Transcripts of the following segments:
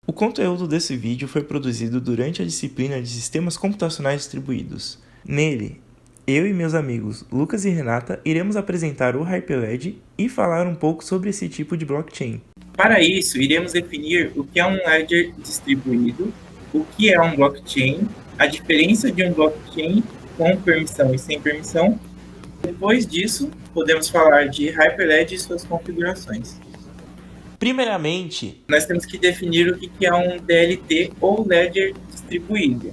O conteúdo desse vídeo foi produzido durante a disciplina de Sistemas Computacionais Distribuídos. Nele, eu e meus amigos Lucas e Renata iremos apresentar o Hyperledger e falar um pouco sobre esse tipo de blockchain. Para isso, iremos definir o que é um ledger distribuído, o que é um blockchain, a diferença de um blockchain com permissão e sem permissão. Depois disso, podemos falar de Hyperledger e suas configurações. Primeiramente, Nós temos que definir o que é um DLT ou ledger distribuído,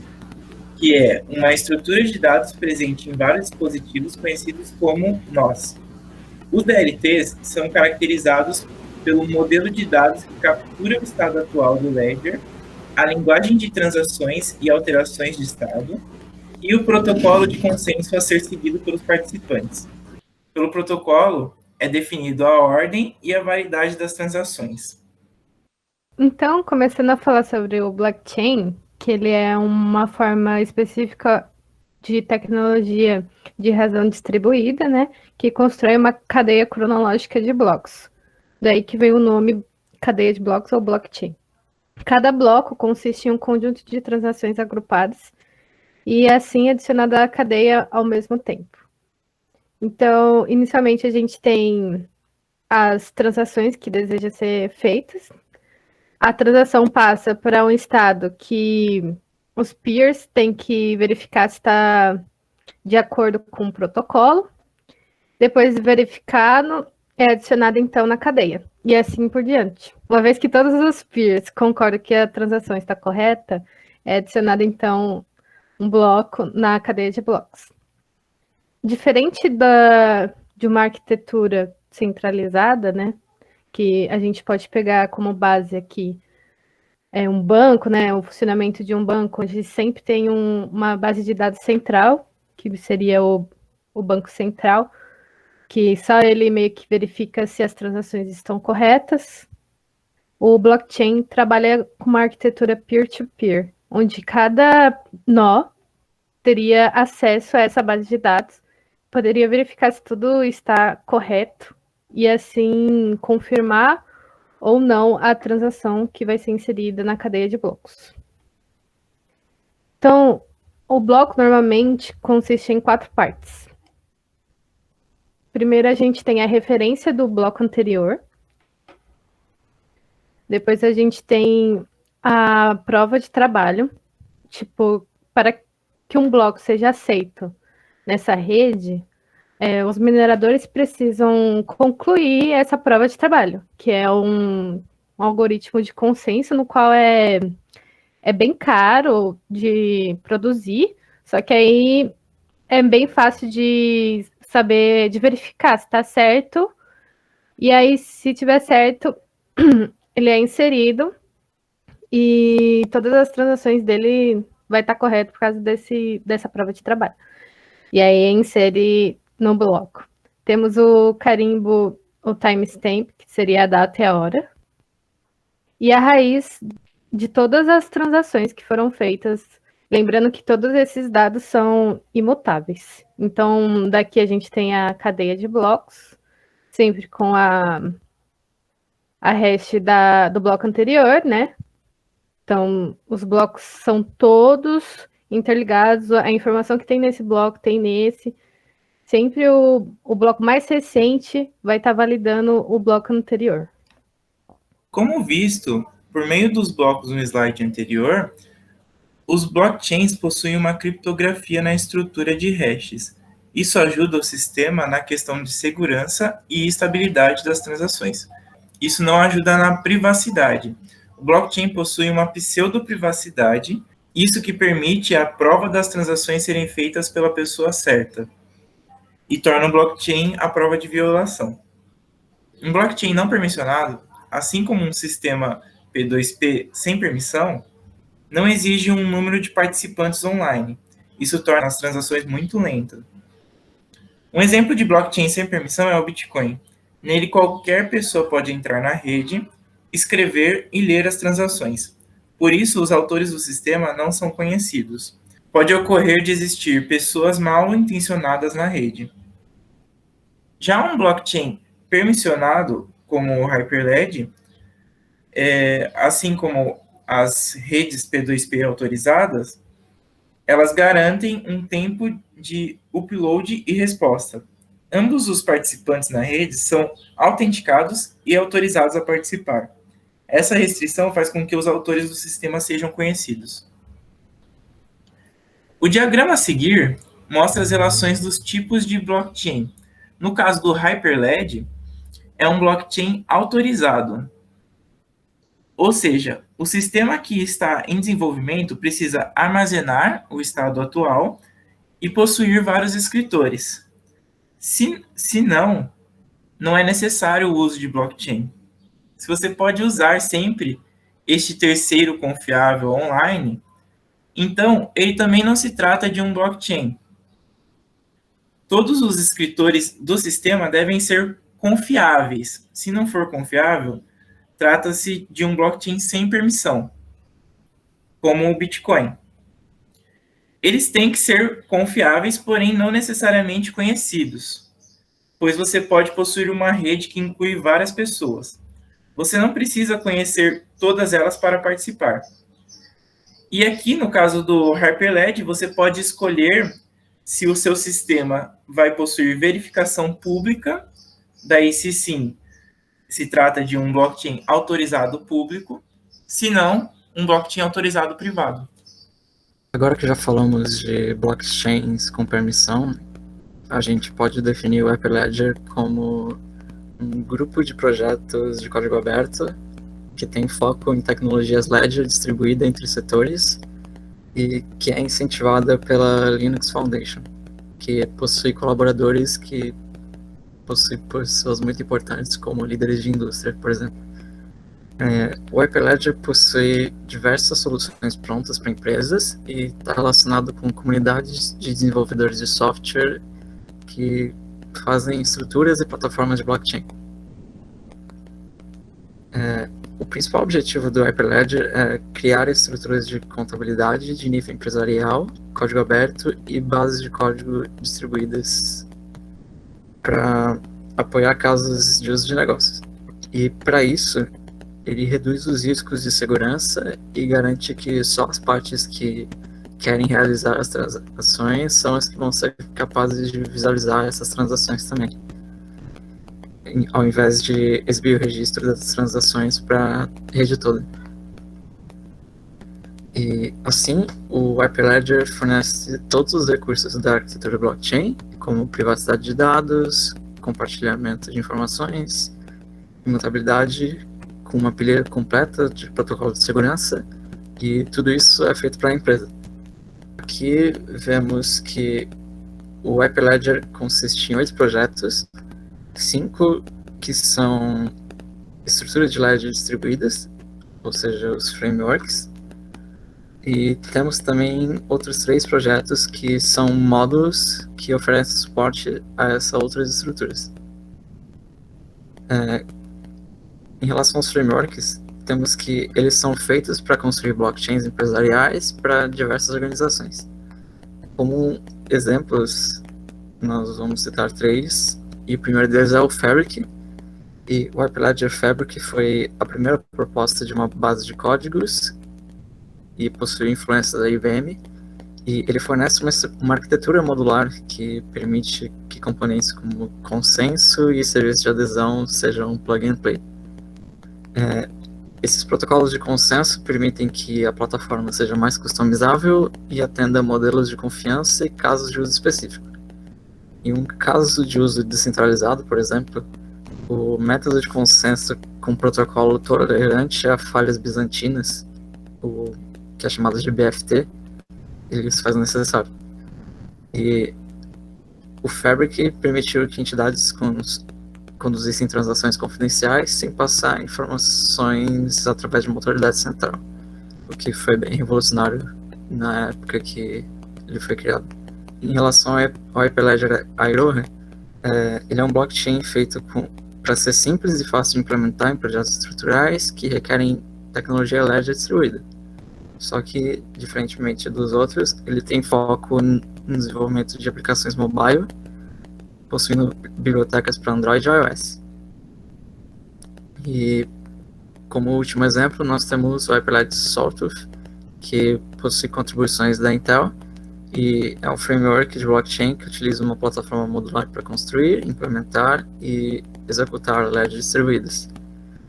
que é uma estrutura de dados presente em vários dispositivos conhecidos como nós. Os DLTs são caracterizados pelo modelo de dados que captura o estado atual do ledger, a linguagem de transações e alterações de estado, e o protocolo de consenso a ser seguido pelos participantes. Pelo protocolo, é definido a ordem e a validade das transações. Então, começando a falar sobre o blockchain, que ele é uma forma específica de tecnologia de razão distribuída, né, que constrói uma cadeia cronológica de blocos. Daí que vem o nome cadeia de blocos ou blockchain. Cada bloco consiste em um conjunto de transações agrupadas e assim adicionada à cadeia ao mesmo tempo. Então, inicialmente a gente tem as transações que desejam ser feitas. A transação passa para um estado que os peers têm que verificar se está de acordo com o protocolo. Depois de verificado, é adicionado então na cadeia. E assim por diante. Uma vez que todos os peers concordam que a transação está correta, é adicionado então um bloco na cadeia de blocos. Diferente de uma arquitetura centralizada, né, que a gente pode pegar como base aqui um banco, né, o funcionamento de um banco, onde sempre tem uma base de dados central, que seria o banco central, que só ele meio que verifica se as transações estão corretas. O blockchain trabalha com uma arquitetura peer-to-peer, onde cada nó teria acesso a essa base de dados, poderia verificar se tudo está correto e assim confirmar ou não a transação que vai ser inserida na cadeia de blocos. Então, o bloco normalmente consiste em 4 partes. Primeiro, a gente tem a referência do bloco anterior. Depois, a gente tem a prova de trabalho. Tipo, para que um bloco seja aceito nessa rede, os mineradores precisam concluir essa prova de trabalho, que é um algoritmo de consenso no qual é bem caro de produzir, só que aí é bem fácil de saber, de verificar se está certo, e aí se tiver certo, ele é inserido e todas as transações dele vai estar correto por causa dessa prova de trabalho. E aí insere no bloco. Temos o carimbo, o timestamp, que seria a data e a hora, e a raiz de todas as transações que foram feitas, lembrando que todos esses dados são imutáveis. Então, daqui a gente tem a cadeia de blocos, sempre com a hash do bloco anterior, né? Então, os blocos são todos interligados, a informação que tem nesse bloco tem nesse. Sempre o bloco mais recente vai estar validando o bloco anterior. Como visto, por meio dos blocos no slide anterior, os blockchains possuem uma criptografia na estrutura de hashes. Isso ajuda o sistema na questão de segurança e estabilidade das transações. Isso não ajuda na privacidade. O blockchain possui uma pseudo-privacidade, isso que permite a prova das transações serem feitas pela pessoa certa, e torna o blockchain a prova de violação. Um blockchain não permissionado, assim como um sistema P2P sem permissão, não exige um número de participantes online. Isso torna as transações muito lentas. Um exemplo de blockchain sem permissão é o Bitcoin. Nele, qualquer pessoa pode entrar na rede, escrever e ler as transações. Por isso, os autores do sistema não são conhecidos. Pode ocorrer de existir pessoas mal intencionadas na rede. Já um blockchain permissionado, como o Hyperledger, assim como as redes P2P autorizadas, elas garantem um tempo de upload e resposta. Ambos os participantes na rede são autenticados e autorizados a participar. Essa restrição faz com que os autores do sistema sejam conhecidos. O diagrama a seguir mostra as relações dos tipos de blockchain. No caso do Hyperledger, é um blockchain autorizado. Ou seja, o sistema que está em desenvolvimento precisa armazenar o estado atual e possuir vários escritores. Se não, não é necessário o uso de blockchain. Se você pode usar sempre este terceiro confiável online, então ele também não se trata de um blockchain. Todos os escritores do sistema devem ser confiáveis. Se não for confiável, trata-se de um blockchain sem permissão, como o Bitcoin. Eles têm que ser confiáveis, porém não necessariamente conhecidos, pois você pode possuir uma rede que inclui várias pessoas. Você não precisa conhecer todas elas para participar. E aqui, no caso do Hyperledger, você pode escolher se o seu sistema vai possuir verificação pública, daí se sim, se trata de um blockchain autorizado público, se não, um blockchain autorizado privado. Agora que já falamos de blockchains com permissão, a gente pode definir o Hyperledger como um grupo de projetos de código aberto que tem foco em tecnologias Ledger distribuída entre setores e que é incentivada pela Linux Foundation, que possui colaboradores que possui pessoas muito importantes como líderes de indústria, por exemplo. O Hyperledger possui diversas soluções prontas para empresas e está relacionado com comunidades de desenvolvedores de software que fazem estruturas e plataformas de blockchain. O principal objetivo do Hyperledger é criar estruturas de contabilidade de nível empresarial, código aberto e bases de código distribuídas para apoiar casos de uso de negócios. E para isso, ele reduz os riscos de segurança e garante que só as partes que querem realizar as transações são as que vão ser capazes de visualizar essas transações também, ao invés de exibir o registro das transações para a rede toda. E assim, o Hyperledger fornece todos os recursos da arquitetura blockchain, como privacidade de dados, compartilhamento de informações, imutabilidade, com uma pilha completa de protocolo de segurança, e tudo isso é feito para a empresa. Aqui vemos que o Hyperledger consiste em 8 projetos, 5 que são estruturas de Ledger distribuídas, ou seja, os frameworks, e temos também outros 3 projetos que são módulos que oferecem suporte a essas outras estruturas. Em relação aos frameworks, temos que eles são feitos para construir blockchains empresariais para diversas organizações. Como exemplos, nós vamos citar 3, e o primeiro deles é o Fabric, e o Hyperledger Fabric foi a primeira proposta de uma base de códigos e possui influência da IBM, e ele fornece uma arquitetura modular que permite que componentes como consenso e serviço de adesão sejam plug and play. Esses protocolos de consenso permitem que a plataforma seja mais customizável e atenda a modelos de confiança e casos de uso específico. Em um caso de uso descentralizado, por exemplo, o método de consenso com protocolo tolerante a falhas bizantinas, que é chamado de BFT, ele se faz necessário. E o Fabric permitiu que entidades conduzissem transações confidenciais sem passar informações através de uma autoridade central, o que foi bem revolucionário na época que ele foi criado. Em relação ao Hyperledger Iroha, ele é um blockchain feito para ser simples e fácil de implementar em projetos estruturais que requerem tecnologia Ledger distribuída. Só que, diferentemente dos outros, ele tem foco no desenvolvimento de aplicações mobile, possuindo bibliotecas para Android e iOS. E como último exemplo, nós temos o Hyperledger Sawtooth, que possui contribuições da Intel e é um framework de blockchain que utiliza uma plataforma modular para construir, implementar e executar ledgers distribuídas,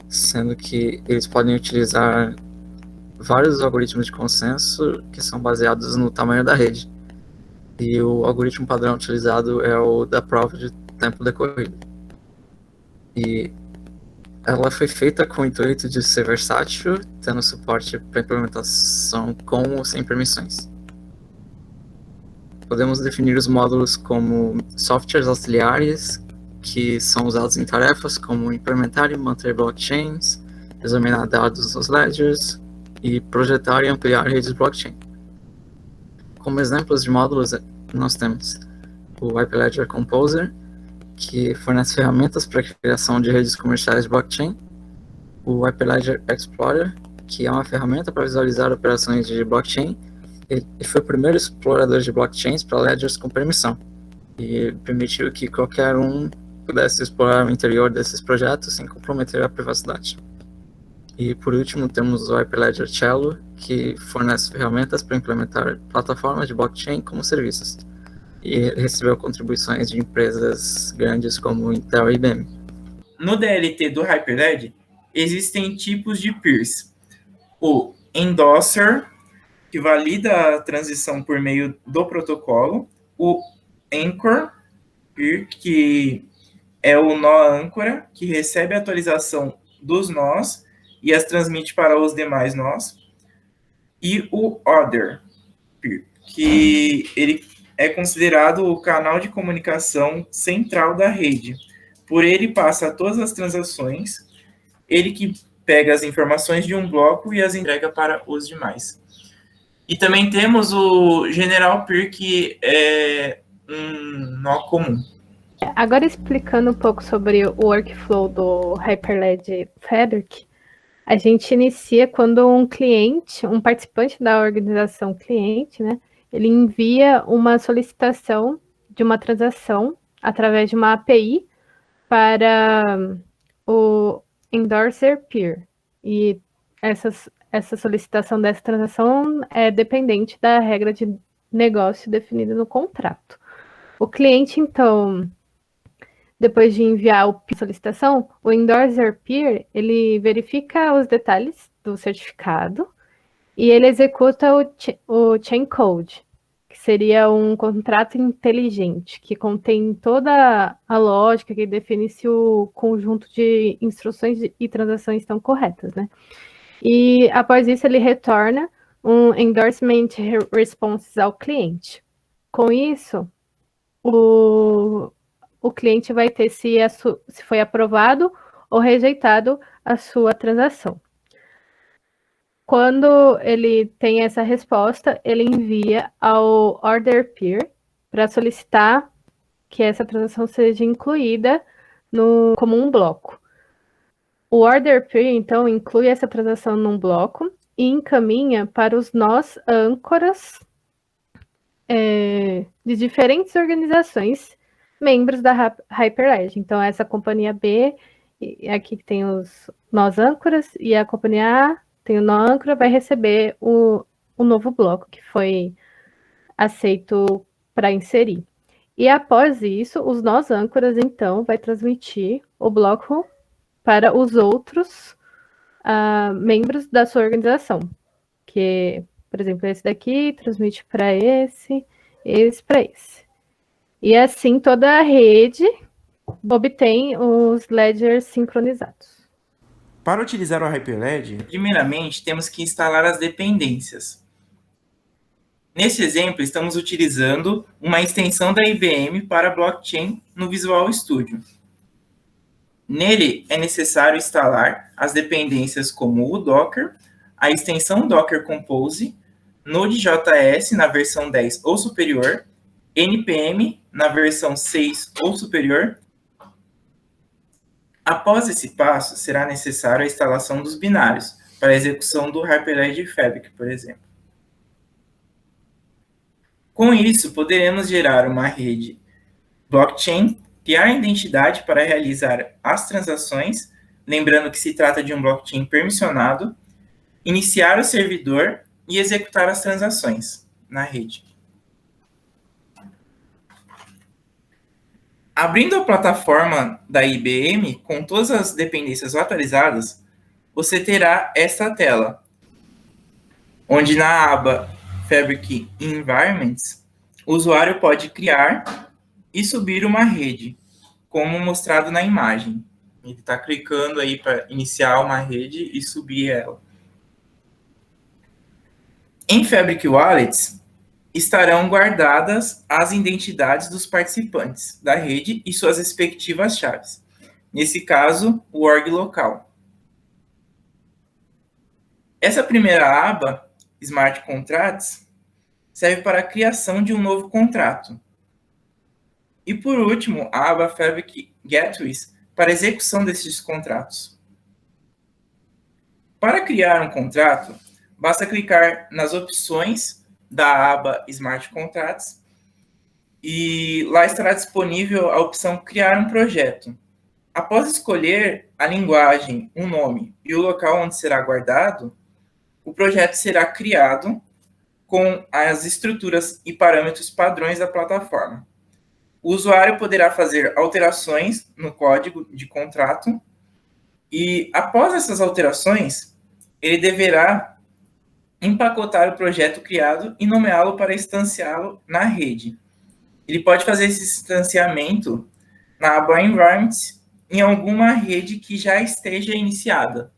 sendo que eles podem utilizar vários algoritmos de consenso que são baseados no tamanho da rede. E o algoritmo padrão utilizado é o da prova de tempo decorrido. E ela foi feita com o intuito de ser versátil, tendo suporte para implementação com ou sem permissões. Podemos definir os módulos como softwares auxiliares, que são usados em tarefas como implementar e manter blockchains, examinar dados nos ledgers e projetar e ampliar redes blockchain. Como exemplos de módulos, nós temos o Hyperledger Composer, que fornece ferramentas para a criação de redes comerciais de blockchain, o Hyperledger Explorer, que é uma ferramenta para visualizar operações de blockchain, e foi o primeiro explorador de blockchains para ledgers com permissão, e permitiu que qualquer um pudesse explorar o interior desses projetos sem comprometer a privacidade. E por último temos o Hyperledger Cello, que fornece ferramentas para implementar plataformas de blockchain como serviços, e recebeu contribuições de empresas grandes como Intel e IBM. No DLT do Hyperledger, existem tipos de peers. O endorser, que valida a transição por meio do protocolo. O anchor peer, que é o nó âncora, que recebe a atualização dos nós e as transmite para os demais nós. E o other peer, que ele é considerado o canal de comunicação central da rede. Por ele passa todas as transações, ele que pega as informações de um bloco e as entrega para os demais. E também temos o general peer, que é um nó comum. Agora explicando um pouco sobre o workflow do Hyperledger Fabric, a gente inicia quando um cliente, um participante da organização cliente, né, ele envia uma solicitação de uma transação através de uma API para o endorser peer. E essa solicitação dessa transação é dependente da regra de negócio definida no contrato. O cliente, então, depois de enviar a solicitação, o endorser peer, ele verifica os detalhes do certificado e ele executa o chain code, que seria um contrato inteligente, que contém toda a lógica que define se o conjunto de instruções e transações estão corretas, né? E após isso ele retorna um endorsement responses ao cliente. Com isso, o cliente vai ter se foi aprovado ou rejeitado a sua transação. Quando ele tem essa resposta, ele envia ao order peer para solicitar que essa transação seja incluída como um bloco. O order peer, então, inclui essa transação num bloco e encaminha para os nós âncoras de diferentes organizações membros da Hyperledger. Então, essa companhia B, aqui tem os nós âncoras, e a companhia A tem o nó âncora, vai receber o novo bloco que foi aceito para inserir. E após isso, os nós âncoras, então, vai transmitir o bloco para os outros membros da sua organização. Que, por exemplo, esse daqui transmite para esse para esse. E assim toda a rede obtém os ledgers sincronizados. Para utilizar o Hyperledger, primeiramente temos que instalar as dependências. Nesse exemplo, estamos utilizando uma extensão da IBM para blockchain no Visual Studio. Nele, é necessário instalar as dependências como o Docker, a extensão Docker Compose, Node.js na versão 10 ou superior, NPM na versão 6 ou superior. Após esse passo, será necessário a instalação dos binários para a execução do Hyperledger Fabric, por exemplo. Com isso, poderemos gerar uma rede blockchain, criar a identidade para realizar as transações, lembrando que se trata de um blockchain permissionado, iniciar o servidor e executar as transações na rede. Abrindo a plataforma da IBM com todas as dependências atualizadas, você terá esta tela, onde na aba Fabric Environments, o usuário pode criar e subir uma rede, como mostrado na imagem. Ele está clicando aí para iniciar uma rede e subir ela. Em Fabric Wallets, estarão guardadas as identidades dos participantes da rede e suas respectivas chaves. Nesse caso, o org local. Essa primeira aba, Smart Contracts, serve para a criação de um novo contrato. E por último, a aba Fabric Gateways, para a execução desses contratos. Para criar um contrato, basta clicar nas opções da aba Smart Contracts e lá estará disponível a opção Criar um projeto. Após escolher a linguagem, o nome e o local onde será guardado, o projeto será criado com as estruturas e parâmetros padrões da plataforma. O usuário poderá fazer alterações no código de contrato e, após essas alterações, ele deverá empacotar o projeto criado e nomeá-lo para instanciá-lo na rede. Ele pode fazer esse instanciamento na aba Environment em alguma rede que já esteja iniciada.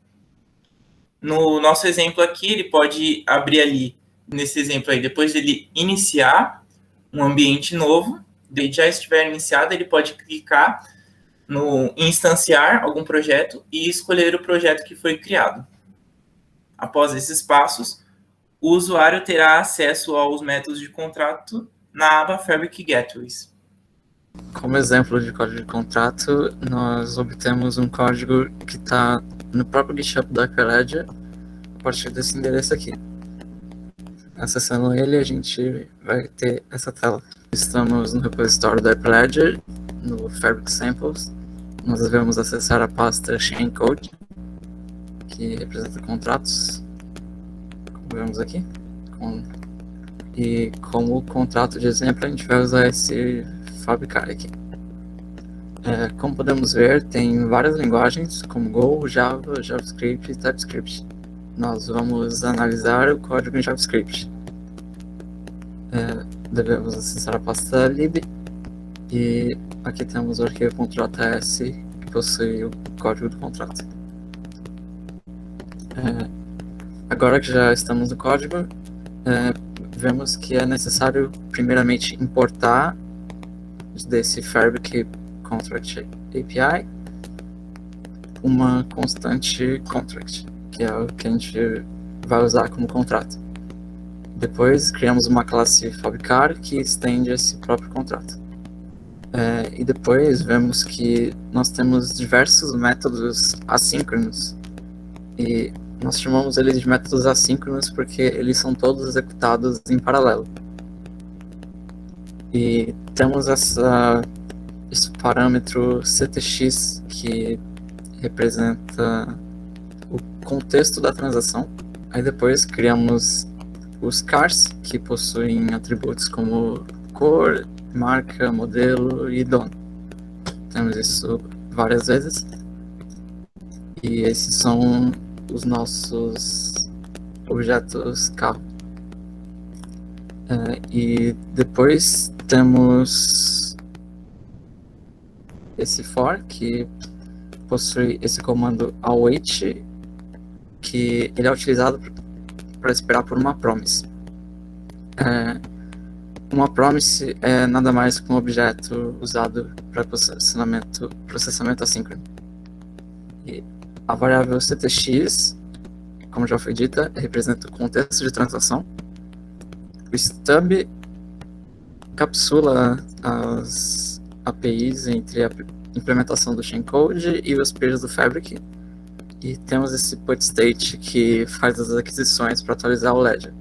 No nosso exemplo aqui, ele pode abrir ali, nesse exemplo aí, depois dele iniciar um ambiente novo, ele já estiver iniciado, ele pode clicar no instanciar algum projeto e escolher o projeto que foi criado. Após esses passos, o usuário terá acesso aos métodos de contrato na aba Fabric Gateways. Como exemplo de código de contrato, nós obtemos um código que está no próprio GitHub da Hyperledger a partir desse endereço aqui. Acessando ele, a gente vai ter essa tela. Estamos no repositório da Hyperledger, no Fabric Samples. Nós devemos acessar a pasta Chain Code, que representa contratos, como vemos aqui. E como contrato de exemplo, a gente vai usar esse fabricar aqui. Como podemos ver, tem várias linguagens, como Go, Java, JavaScript e TypeScript. Nós vamos analisar o código em JavaScript. Devemos acessar a pasta lib e aqui temos o arquivo.js que possui o código do contrato. Agora que já estamos no código, vemos que é necessário primeiramente importar desse Fabric Contract API uma constante contract, que é o que a gente vai usar como contrato. Depois criamos uma classe fabricar que estende esse próprio contrato. E depois vemos que nós temos diversos métodos assíncronos e nós chamamos eles de métodos assíncronos porque eles são todos executados em paralelo. E temos esse parâmetro CTX que representa o contexto da transação. Aí depois criamos os cars, que possuem atributos como cor, marca, modelo e dono. Temos isso várias vezes. E esses são os nossos objetos carro. E depois temos esse for, que possui esse comando await, que ele é utilizado para esperar por uma promise. Uma promise é nada mais que um objeto usado para processamento assíncrono. E a variável CTX, como já foi dita, representa o contexto de transação. O stub capsula as APIs entre a implementação do Chain Code e os peers do Fabric. E temos esse put state que faz as aquisições para atualizar o ledger.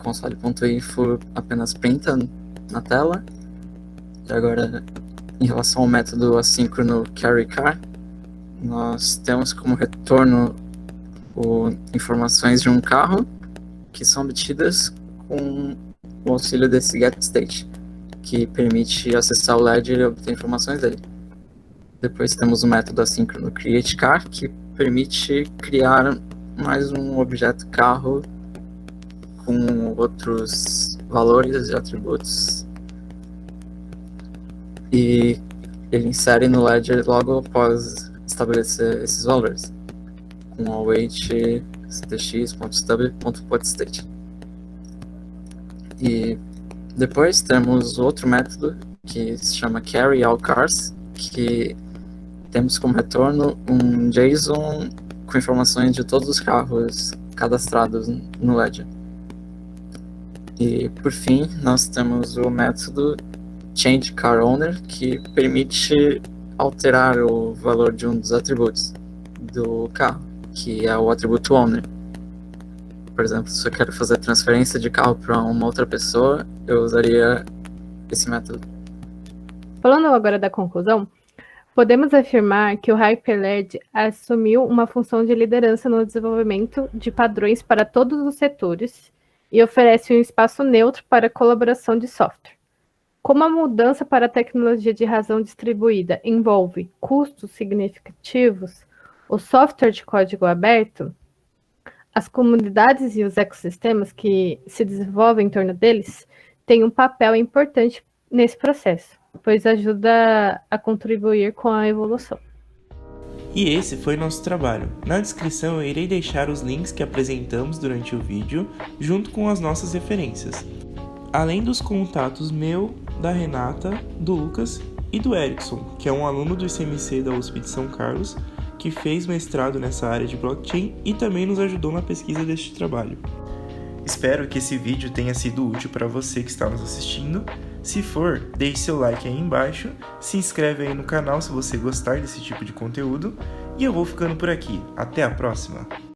Console.info apenas printa na tela. E agora, em relação ao método assíncrono carryCar, nós temos como retorno informações de um carro que são obtidas com o auxílio desse getState, que permite acessar o ledger e obter informações dele. Depois temos o método assíncrono createCar, que permite criar mais um objeto carro com outros valores e atributos, e ele insere no ledger logo após estabelecer esses valores, com await ctx.stub.putState. E depois temos outro método que se chama carryAllCars, que temos como retorno um JSON com informações de todos os carros cadastrados no ledger. E por fim, nós temos o método changeCarOwner, que permite alterar o valor de um dos atributos do carro, que é o atributo owner. Por exemplo, se eu quero fazer transferência de carro para uma outra pessoa, eu usaria esse método. Falando agora da conclusão, podemos afirmar que o Hyperledger assumiu uma função de liderança no desenvolvimento de padrões para todos os setores e oferece um espaço neutro para a colaboração de software. Como a mudança para a tecnologia de razão distribuída envolve custos significativos, o software de código aberto, as comunidades e os ecossistemas que se desenvolvem em torno deles têm um papel importante nesse processo, pois ajuda a contribuir com a evolução. E esse foi nosso trabalho. Na descrição eu irei deixar os links que apresentamos durante o vídeo, junto com as nossas referências. Além dos contatos meu, da Renata, do Lucas e do Erickson, que é um aluno do ICMC da USP de São Carlos, que fez mestrado nessa área de blockchain e também nos ajudou na pesquisa deste trabalho. Espero que esse vídeo tenha sido útil para você que está nos assistindo. Se for, deixe seu like aí embaixo, se inscreve aí no canal se você gostar desse tipo de conteúdo, e eu vou ficando por aqui. Até a próxima!